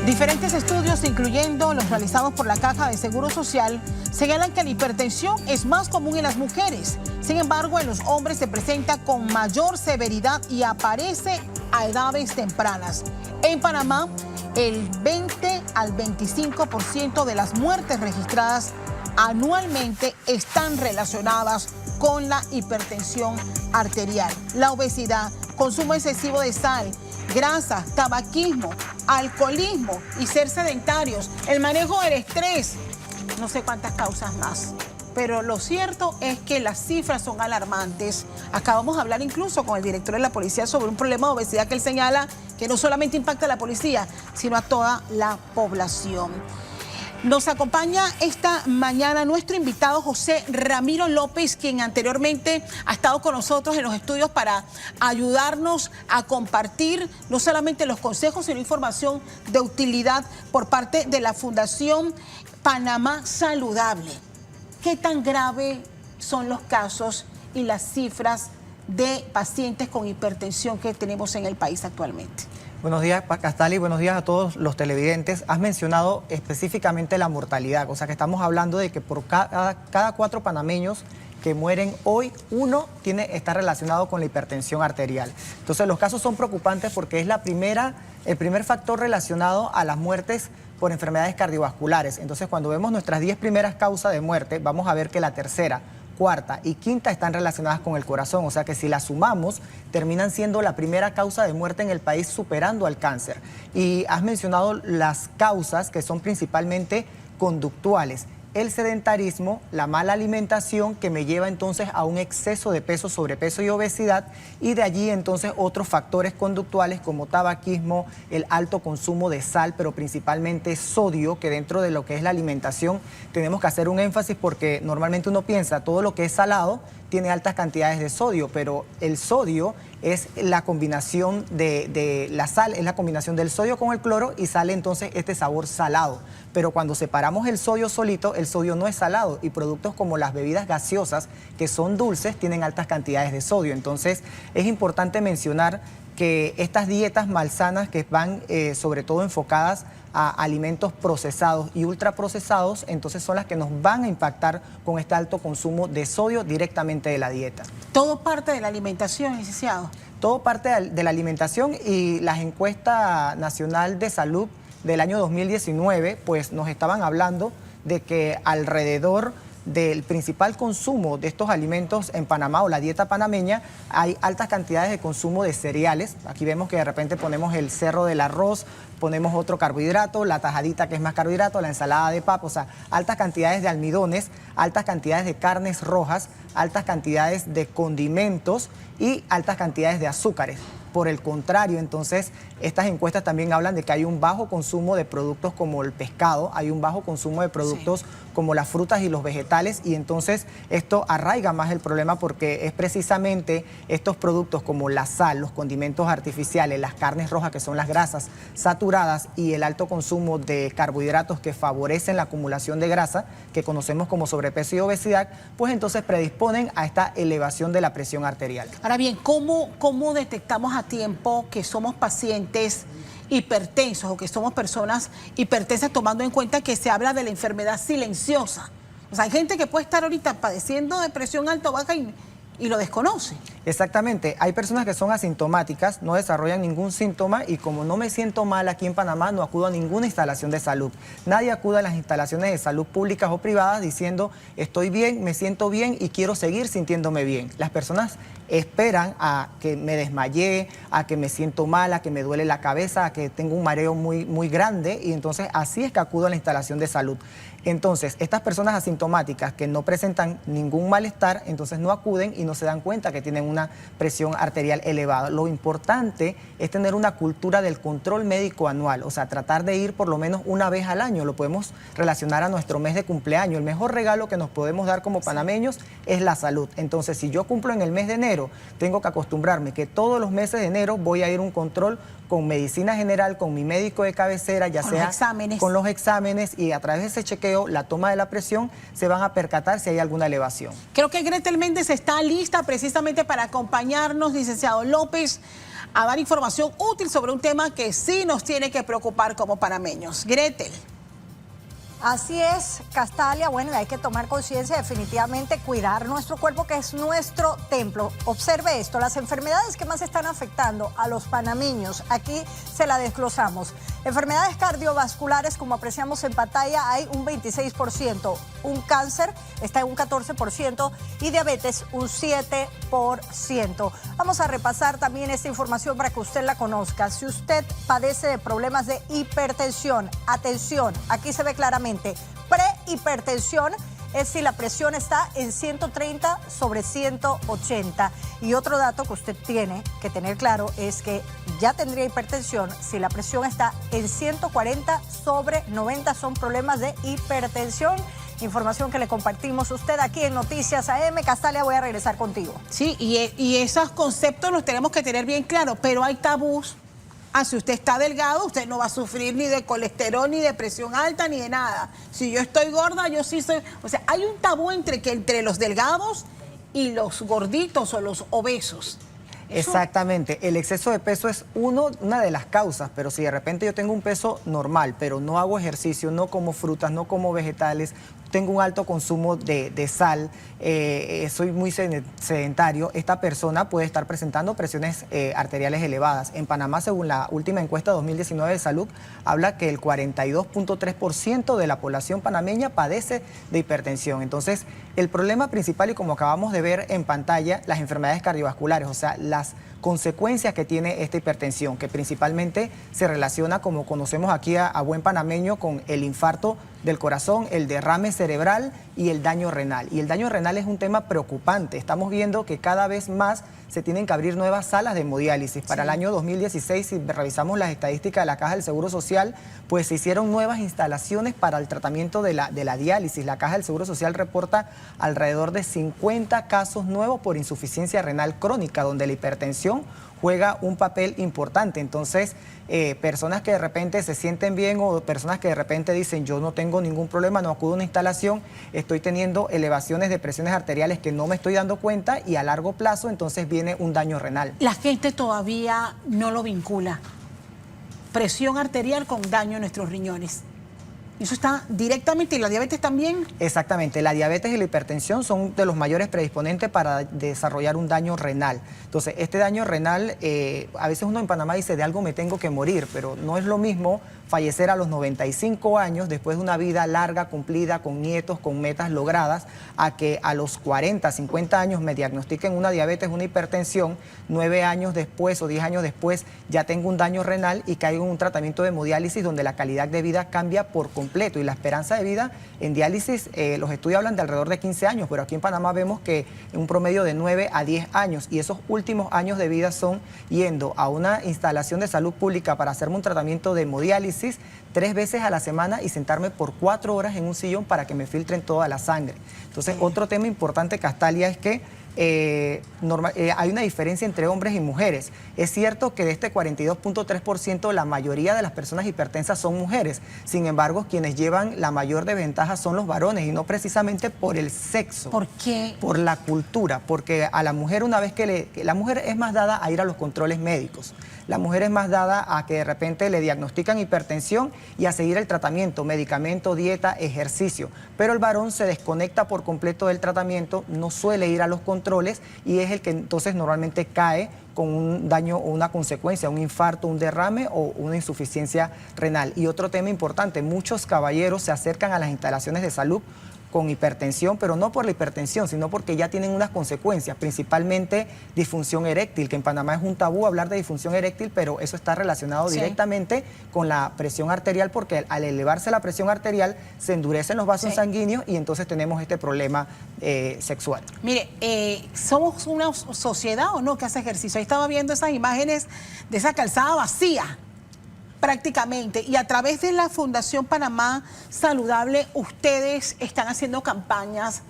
Diferentes estudios, incluyendo los realizados por la Caja de Seguro Social, señalan que la hipertensión es más común en las mujeres. Sin embargo, en los hombres se presenta con mayor severidad y aparece a edades tempranas. En Panamá, el 20 al 25% de las muertes registradas anualmente están relacionadas con la hipertensión arterial, la obesidad, consumo excesivo de sal, grasa, tabaquismo, alcoholismo y ser sedentarios, el manejo del estrés, no sé cuántas causas más. Pero lo cierto es que las cifras son alarmantes. Acabamos de hablar incluso con el director de la policía sobre un problema de obesidad que él señala que no solamente impacta a la policía, sino a toda la población. Nos acompaña esta mañana nuestro invitado José Ramiro López, quien anteriormente ha estado con nosotros en los estudios para ayudarnos a compartir no solamente los consejos, sino información de utilidad por parte de la Fundación Panamá Saludable. ¿Qué tan grave son los casos y las cifras de pacientes con hipertensión que tenemos en el país actualmente? Buenos días, Castali, buenos días a todos los televidentes. Has mencionado específicamente la mortalidad, o sea que estamos hablando de que por cada 4 panameños que mueren hoy, 1 está relacionado con la hipertensión arterial. Entonces los casos son preocupantes porque es el primer factor relacionado a las muertes por enfermedades cardiovasculares. Entonces cuando vemos nuestras 10 primeras causas de muerte, vamos a ver que la tercera, cuarta y quinta están relacionadas con el corazón, o sea que si las sumamos, terminan siendo la primera causa de muerte en el país, superando al cáncer. Y has mencionado las causas que son principalmente conductuales. El sedentarismo, la mala alimentación que me lleva entonces a un exceso de peso, sobrepeso y obesidad, y de allí entonces otros factores conductuales como tabaquismo, el alto consumo de sal, pero principalmente sodio, que dentro de lo que es la alimentación tenemos que hacer un énfasis porque normalmente uno piensa todo lo que es salado tiene altas cantidades de sodio, pero el sodio es la combinación de la sal, es la combinación del sodio con el cloro y sale entonces este sabor salado. Pero cuando separamos el sodio solito, el sodio no es salado y productos como las bebidas gaseosas que son dulces tienen altas cantidades de sodio. Entonces es importante mencionar que estas dietas malsanas que van sobre todo enfocadas a alimentos procesados y ultraprocesados, entonces son las que nos van a impactar con este alto consumo de sodio directamente de la dieta. ¿Todo parte de la alimentación, licenciado? Todo parte de la alimentación y la encuesta nacional de salud del año 2019, pues nos estaban hablando de que alrededor del principal consumo de estos alimentos en Panamá o la dieta panameña hay altas cantidades de consumo de cereales. Aquí vemos que de repente ponemos el cerro del arroz, ponemos otro carbohidrato, la tajadita que es más carbohidrato, la ensalada de papa, o sea, altas cantidades de almidones, altas cantidades de carnes rojas, altas cantidades de condimentos y altas cantidades de azúcares. Por el contrario, entonces, estas encuestas también hablan de que hay un bajo consumo de productos como el pescado, hay un bajo consumo de productos como las frutas y los vegetales, y entonces esto arraiga más el problema porque es precisamente estos productos como la sal, los condimentos artificiales, las carnes rojas que son las grasas saturadas y el alto consumo de carbohidratos que favorecen la acumulación de grasa, que conocemos como sobrepeso y obesidad, pues entonces predisponen a esta elevación de la presión arterial. Ahora bien, ¿cómo detectamos a tiempo que somos pacientes hipertensos o que somos personas hipertensas, tomando en cuenta que se habla de la enfermedad silenciosa? O sea, hay gente que puede estar ahorita padeciendo de presión alta o baja y lo desconoce. Exactamente, hay personas que son asintomáticas, no desarrollan ningún síntoma y como no me siento mal aquí en Panamá, no acudo a ninguna instalación de salud. Nadie acude a las instalaciones de salud públicas o privadas diciendo estoy bien, me siento bien y quiero seguir sintiéndome bien. Las personas esperan a que me desmayé, a que me siento mal, a que me duele la cabeza, a que tengo un mareo muy grande y entonces así es que acudo a la instalación de salud. Entonces, estas personas asintomáticas que no presentan ningún malestar, entonces no acuden y no se dan cuenta que tienen una presión arterial elevada. Lo importante es tener una cultura del control médico anual, o sea, tratar de ir por lo menos una vez al año. Lo podemos relacionar a nuestro mes de cumpleaños. El mejor regalo que nos podemos dar como panameños es la salud. Entonces, si yo cumplo en el mes de enero, tengo que acostumbrarme que todos los meses de enero voy a ir a un control con medicina general, con mi médico de cabecera, ya sea con los exámenes y a través de ese chequeo, la toma de la presión, se van a percatar si hay alguna elevación. Creo que Gretel Méndez está lista precisamente para acompañarnos, licenciado López, a dar información útil sobre un tema que sí nos tiene que preocupar como panameños. Gretel. Así es, Castalia. Bueno, hay que tomar conciencia, definitivamente, cuidar nuestro cuerpo, que es nuestro templo. Observe esto, las enfermedades que más están afectando a los panameños, aquí se la desglosamos. Enfermedades cardiovasculares, como apreciamos en pantalla, hay un 26%, un cáncer está en un 14% y diabetes un 7%. Vamos a repasar también esta información para que usted la conozca. Si usted padece de problemas de hipertensión, atención, aquí se ve claramente, prehipertensión es si la presión está en 130/180. Y otro dato que usted tiene que tener claro es que ya tendría hipertensión si la presión está en 140/90. Son problemas de hipertensión. Información que le compartimos a usted aquí en Noticias AM. Castalia, voy a regresar contigo. Sí, y esos conceptos los tenemos que tener bien claros, pero hay tabús. Si usted está delgado, usted no va a sufrir ni de colesterol, ni de presión alta, ni de nada. Si yo estoy gorda, yo sí soy... O sea, hay un tabú entre los delgados y los gorditos o los obesos. Exactamente, el exceso de peso es una de las causas, pero si de repente yo tengo un peso normal, pero no hago ejercicio, no como frutas, no como vegetales, tengo un alto consumo de sal, soy muy sedentario, esta persona puede estar presentando presiones arteriales elevadas. En Panamá, según la última encuesta 2019 de salud, habla que el 42.3% de la población panameña padece de hipertensión. Entonces, el problema principal, y como acabamos de ver en pantalla, las enfermedades cardiovasculares, o sea, las consecuencias que tiene esta hipertensión, que principalmente se relaciona, como conocemos aquí a buen panameño, con el infarto del corazón, el derrame cerebral y el daño renal. Y el daño renal es un tema preocupante. Estamos viendo que cada vez más se tienen que abrir nuevas salas de hemodiálisis. Para el año 2016, si revisamos las estadísticas de la Caja del Seguro Social, pues se hicieron nuevas instalaciones para el tratamiento de la diálisis. La Caja del Seguro Social reporta alrededor de 50 casos nuevos por insuficiencia renal crónica, donde la hipertensión juega un papel importante. Entonces, personas que de repente se sienten bien o personas que de repente dicen yo no tengo ningún problema, no acudo a una instalación, estoy teniendo elevaciones de presiones arteriales que no me estoy dando cuenta y a largo plazo entonces viene un daño renal. La gente todavía no lo vincula. Presión arterial con daño en nuestros riñones. Eso está directamente, ¿y la diabetes también? Exactamente, la diabetes y la hipertensión son de los mayores predisponentes para desarrollar un daño renal. Entonces, este daño renal, a veces uno en Panamá dice, de algo me tengo que morir, pero no es lo mismo fallecer a los 95 años después de una vida larga, cumplida, con nietos, con metas logradas, a que a los 40, 50 años me diagnostiquen una diabetes, una hipertensión, 9 años después o 10 años después ya tengo un daño renal y caigo en un tratamiento de hemodiálisis donde la calidad de vida cambia por completo y la esperanza de vida en diálisis, los estudios hablan de alrededor de 15 años, pero aquí en Panamá vemos que un promedio de 9 a 10 años y esos últimos años de vida son yendo a una instalación de salud pública para hacerme un tratamiento de hemodiálisis 3 veces a la semana y sentarme por 4 horas en un sillón para que me filtren toda la sangre. Entonces, otro tema importante, Castalia, es que hay una diferencia entre hombres y mujeres. Es cierto que de este 42.3% la mayoría de las personas hipertensas son mujeres. Sin embargo, quienes llevan la mayor desventaja son los varones y no precisamente por el sexo. ¿Por qué? Por la cultura. Porque a la mujer una vez la mujer es más dada a ir a los controles médicos. La mujer es más dada a que de repente le diagnostican hipertensión y a seguir el tratamiento, medicamento, dieta, ejercicio. Pero el varón se desconecta por completo del tratamiento, no suele ir a los controles y es el que entonces normalmente cae con un daño o una consecuencia, un infarto, un derrame o una insuficiencia renal. Y otro tema importante, muchos caballeros se acercan a las instalaciones de salud con hipertensión, pero no por la hipertensión, sino porque ya tienen unas consecuencias, principalmente disfunción eréctil, que en Panamá es un tabú hablar de disfunción eréctil, pero eso está relacionado directamente con la presión arterial, porque al elevarse la presión arterial se endurecen los vasos sanguíneos y entonces tenemos este problema sexual. Mire, somos una sociedad o no que hace ejercicio. Ahí estaba viendo esas imágenes de esa calzada vacía, prácticamente, y a través de la Fundación Panamá Saludable ustedes están haciendo campañas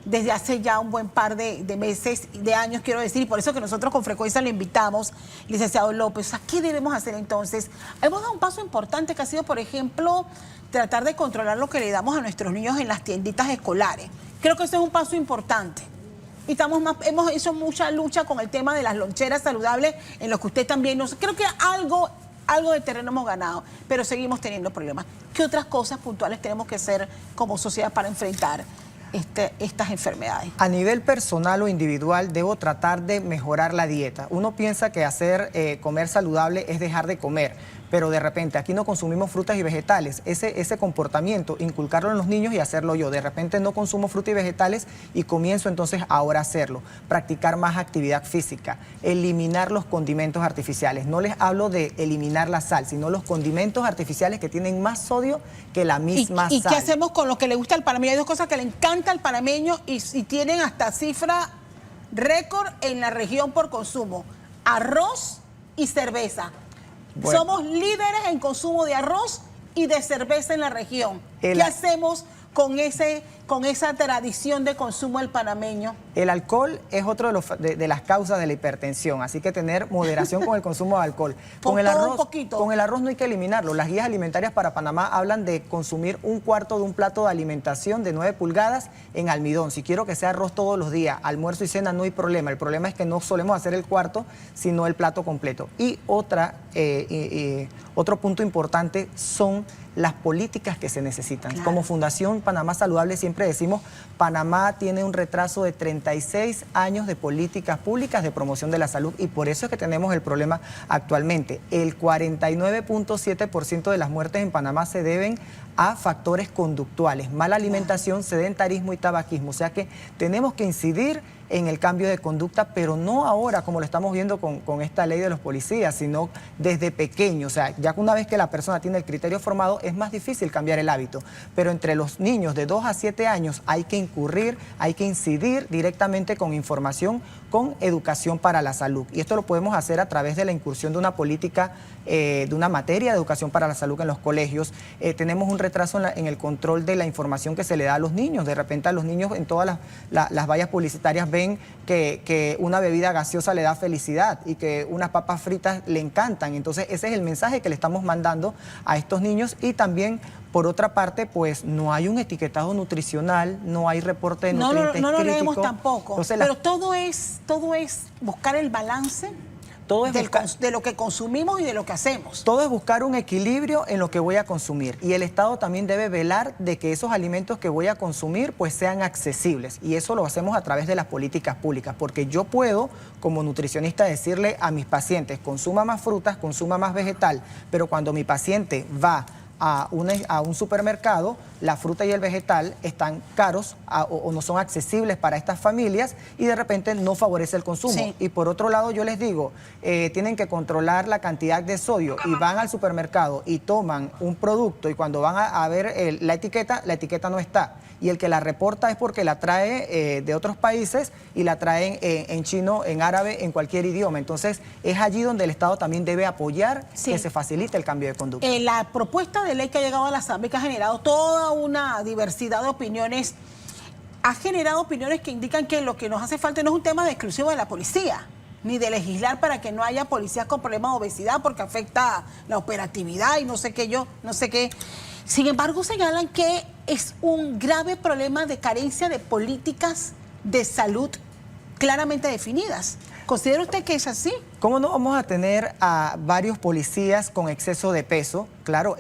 desde hace ya un buen par de meses, de años quiero decir, y por eso que nosotros con frecuencia lo invitamos, licenciado López. ¿Qué debemos hacer entonces? Hemos dado un paso importante que ha sido, por ejemplo, tratar de controlar lo que le damos a nuestros niños en las tienditas escolares. Creo que ese es un paso importante. Y hemos hecho mucha lucha con el tema de las loncheras saludables, en lo que usted también nos... Creo que algo de terreno hemos ganado, pero seguimos teniendo problemas. ¿Qué otras cosas puntuales tenemos que hacer como sociedad para enfrentar estas enfermedades? A nivel personal o individual, debo tratar de mejorar la dieta. Uno piensa que comer saludable es dejar de comer, pero de repente aquí no consumimos frutas y vegetales. Ese comportamiento, inculcarlo en los niños y hacerlo yo. De repente no consumo frutas y vegetales y comienzo entonces ahora a hacerlo. Practicar más actividad física, eliminar los condimentos artificiales. No les hablo de eliminar la sal, sino los condimentos artificiales que tienen más sodio que la misma sal. ¿Y qué hacemos con lo que le gusta al panameño? Hay dos cosas que le encanta al panameño y tienen hasta cifra récord en la región por consumo: arroz y cerveza. Bueno. Somos líderes en consumo de arroz y de cerveza en la región. ¿Qué hacemos con esa tradición de consumo del panameño? El alcohol es otro de las causas de la hipertensión, así que tener moderación con el consumo de alcohol. Con el arroz no hay que eliminarlo. Las guías alimentarias para Panamá hablan de consumir 1/4 de un plato de alimentación de 9 pulgadas en almidón. Si quiero que sea arroz todos los días, almuerzo y cena, no hay problema. El problema es que no solemos hacer el cuarto, sino el plato completo. Y otro punto importante son las políticas que se necesitan. Claro. Como Fundación Panamá Saludable siempre decimos, Panamá tiene un retraso de 36 años de políticas públicas de promoción de la salud y por eso es que tenemos el problema actualmente. El 49.7% de las muertes en Panamá se deben a factores conductuales, mala alimentación, sedentarismo y tabaquismo. O sea que tenemos que incidir en el cambio de conducta, pero no ahora como lo estamos viendo con esta ley de los policías, sino desde pequeño. O sea, ya que una vez que la persona tiene el criterio formado, es más difícil cambiar el hábito. Pero entre los niños de 2 a 7 años hay que incidir directamente con información, con educación para la salud. Y esto lo podemos hacer a través de la incursión de una política, de una materia de educación para la salud en los colegios. Tenemos un retraso en el control de la información que se le da a los niños. De repente a los niños en todas las vallas publicitarias ven que una bebida gaseosa le da felicidad y que unas papas fritas le encantan. Entonces ese es el mensaje que le estamos mandando a estos niños y también, por otra parte, pues no hay un etiquetado nutricional, no hay reporte de nutrientes No lo crítico. leemos tampoco. Entonces, pero todo es buscar el balance. De lo que consumimos y de lo que hacemos. Todo es buscar un equilibrio en lo que voy a consumir y el Estado también debe velar de que esos alimentos que voy a consumir pues sean accesibles y eso lo hacemos a través de las políticas públicas porque yo puedo como nutricionista decirle a mis pacientes consuma más frutas, consuma más vegetal, pero cuando mi paciente va a un supermercado, la fruta y el vegetal están caros o no son accesibles para estas familias y de repente no favorece el consumo. Sí. Y por otro lado yo les digo, tienen que controlar la cantidad de sodio y van al supermercado y toman un producto y cuando van a ver la etiqueta no está. Y el que la reporta es porque la trae de otros países y la traen en chino, en árabe, en cualquier idioma. Entonces es allí donde el Estado también debe apoyar que se facilite el cambio de conducta. La propuesta de ley que ha llegado a la Asamblea, que ha generado toda una diversidad de opiniones, ha generado opiniones que indican que lo que nos hace falta no es un tema de exclusivo de la policía, ni de legislar para que no haya policías con problemas de obesidad porque afecta la operatividad y no sé qué. Sin embargo, señalan que es un grave problema de carencia de políticas de salud claramente definidas. ¿Considera usted que es así? ¿Cómo no vamos a tener a varios policías con exceso de peso? Claro,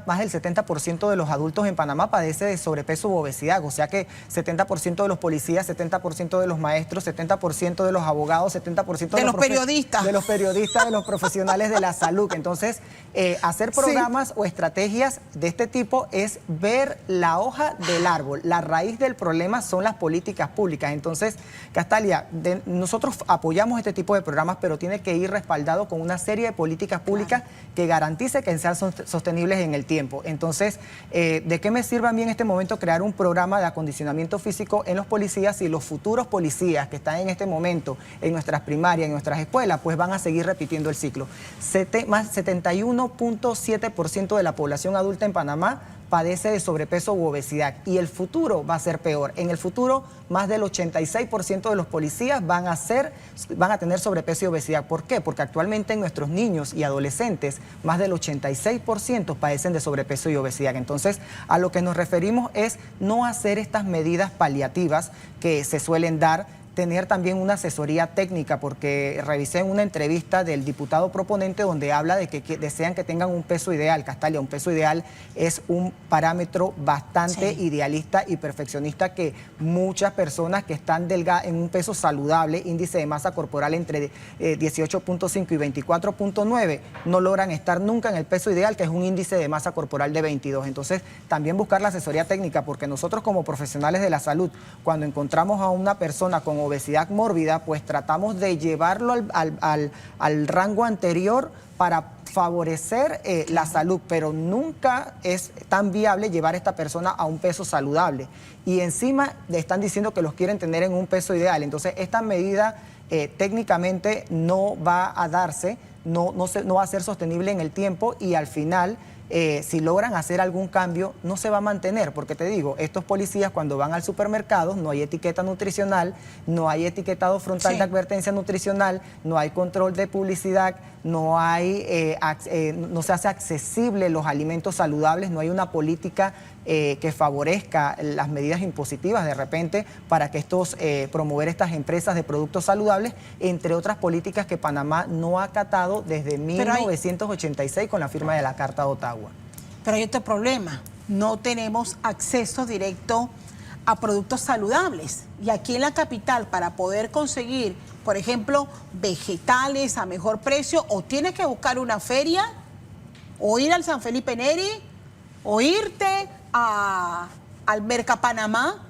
más del 70% de los adultos en Panamá padece de sobrepeso u obesidad, o sea que 70% de los policías, 70% de los maestros, 70% de los abogados, 70% de los periodistas. De los periodistas, de los profesionales de la salud. Entonces, hacer programas o estrategias de este tipo es ver la hoja del árbol. La raíz del problema son las políticas públicas. Entonces, Castalia, nosotros apoyamos este tipo de programas, pero tiene que ir respaldado con una serie de políticas públicas que garantice que sean sostenibles en el tiempo. Entonces, ¿de qué me sirve a mí en este momento crear un programa de acondicionamiento físico en los policías si los futuros policías que están en este momento en nuestras primarias, en nuestras escuelas, pues van a seguir repitiendo el ciclo? Más 71.7% de la población adulta en Panamá padece de sobrepeso u obesidad y el futuro va a ser peor. En el futuro, más del 86% de los policías van a tener sobrepeso y obesidad. ¿Por qué? Porque actualmente en nuestros niños y adolescentes, más del 86% padecen de sobrepeso y obesidad. Entonces, a lo que nos referimos es no hacer estas medidas paliativas que se suelen dar, tener también una asesoría técnica, porque revisé en una entrevista del diputado proponente donde habla de que desean que tengan un peso ideal. Castalia, un peso ideal es un parámetro bastante idealista y perfeccionista que muchas personas que están delgadas en un peso saludable, índice de masa corporal entre 18.5 y 24.9, no logran estar nunca en el peso ideal, que es un índice de masa corporal de 22. Entonces, también buscar la asesoría técnica, porque nosotros como profesionales de la salud, cuando encontramos a una persona con obesidad mórbida, pues tratamos de llevarlo al rango anterior para favorecer la salud, pero nunca es tan viable llevar a esta persona a un peso saludable. Y encima le están diciendo que los quieren tener en un peso ideal. Entonces, esta medida técnicamente no va a darse, no va a ser sostenible en el tiempo, y al final, si logran hacer algún cambio, no se va a mantener, porque te digo, estos policías cuando van al supermercado no hay etiqueta nutricional, no hay etiquetado frontal de advertencia nutricional, no hay control de publicidad, no se hace accesible los alimentos saludables, no hay una política que favorezca las medidas impositivas de repente para que promover estas empresas de productos saludables, entre otras políticas que Panamá no ha acatado desde 1986 con la firma de la Carta de Ottawa. Pero hay otro problema, no tenemos acceso directo a productos saludables. Y aquí en la capital, para poder conseguir, por ejemplo, vegetales a mejor precio, o tienes que buscar una feria, o ir al San Felipe Neri, o irte al Mercapanamá,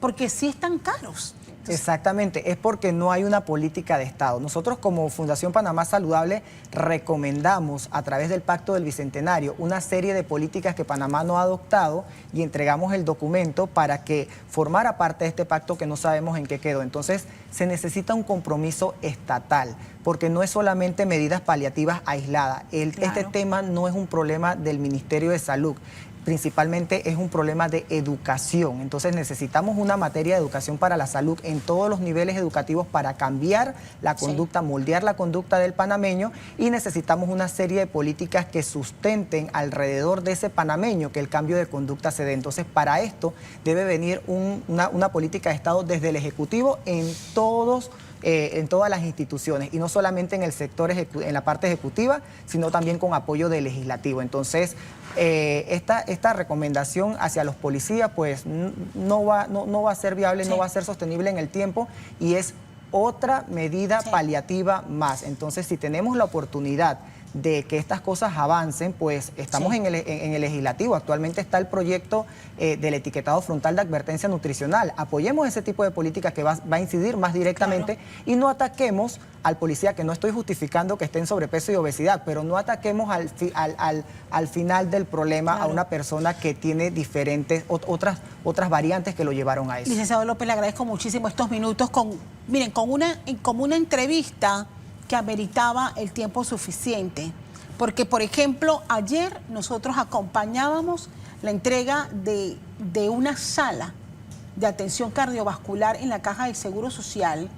porque sí están caros. Exactamente, es porque no hay una política de Estado. Nosotros como Fundación Panamá Saludable recomendamos a través del Pacto del Bicentenario una serie de políticas que Panamá no ha adoptado y entregamos el documento para que formara parte de este pacto que no sabemos en qué quedó. Entonces se necesita un compromiso estatal, porque no es solamente medidas paliativas aisladas. Este tema no es un problema del Ministerio de Salud. Principalmente es un problema de educación. Entonces necesitamos una materia de educación para la salud en todos los niveles educativos para cambiar la conducta, moldear la conducta del panameño, y necesitamos una serie de políticas que sustenten alrededor de ese panameño que el cambio de conducta se dé. Entonces, para esto debe venir una política de Estado desde el Ejecutivo en todas las instituciones, y no solamente en el sector, en la parte ejecutiva, sino también con apoyo del legislativo. Entonces, esta recomendación hacia los policías pues no va a ser viable, no va a ser sostenible en el tiempo, y es otra medida paliativa más. Entonces, si tenemos la oportunidad de que estas cosas avancen, pues estamos en el legislativo. Actualmente está el proyecto del etiquetado frontal de advertencia nutricional. Apoyemos ese tipo de política que va a incidir más directamente, y no ataquemos al policía, que no estoy justificando que esté en sobrepeso y obesidad, pero no ataquemos al final del problema a una persona que tiene diferentes, otras variantes que lo llevaron a eso. Licenciado López, le agradezco muchísimo estos minutos con una entrevista que ameritaba el tiempo suficiente, porque por ejemplo ayer nosotros acompañábamos la entrega de una sala de atención cardiovascular en la Caja del Seguro Social,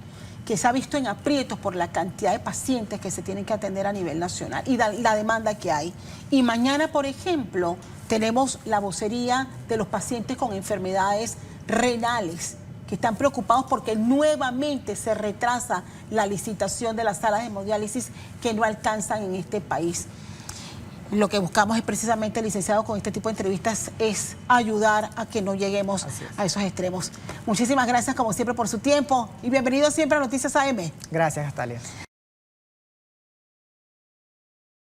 que se ha visto en aprietos por la cantidad de pacientes que se tienen que atender a nivel nacional y la demanda que hay. Y mañana, por ejemplo, tenemos la vocería de los pacientes con enfermedades renales, que están preocupados porque nuevamente se retrasa la licitación de las salas de hemodiálisis que no alcanzan en este país. Lo que buscamos es precisamente, licenciado, con este tipo de entrevistas, es ayudar a que no lleguemos a esos extremos. Muchísimas gracias, como siempre, por su tiempo, y bienvenido siempre a Noticias AM. Gracias, Castalia.